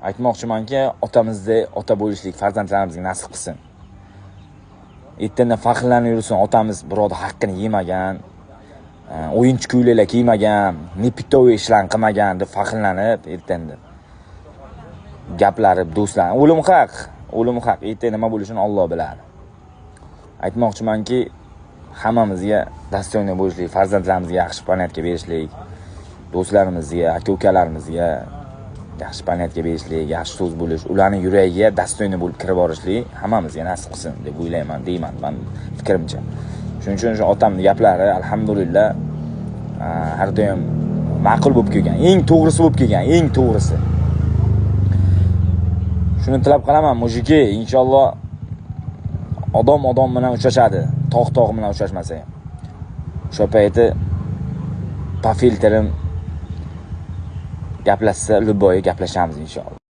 Aytmoqchimanki, otamizdek ota bo'lishlik farzandlarimizga nasib qilsin. Ertaga faxrlanib yursin, otamiz birodar haqqini yemagan, o'yinchi ko'ylaklar kiymagan, nepitovoy ishlar qilmagan deb faxrlanib, ertaga gaplari do'stlar, o'lim haq. Ertaga nima bo'lishini Alloh biladi. Aytmoqchimanki, hammamizga dostoyna bo'lishlik, farzandlarimizga yaxshi paniyatga berishlik, do'stlarimizga, aka-ukalarimizga yaxshi paniyatga berishlik, yaxshi so'z bo'lish, ularning yuragiga dostoyna bo'lib kirib borishlik hammamizga nasib qilsin deb o'ylayman, deyman men fikrimcha. Shuning uchun shu otamning gaplari alhamdulillah har doim ma'qul bo'lib kelgan, eng to'g'risi bo'lib kelgan, eng to'g'risi. Shuni tilab qolaman, mujiki, inshaalloh odam bilan uchrashadi, tog' bilan uchrashmasa ham. O'sha payti pafilterim gaplashsa, luboyi gaplashamiz inshaalloh.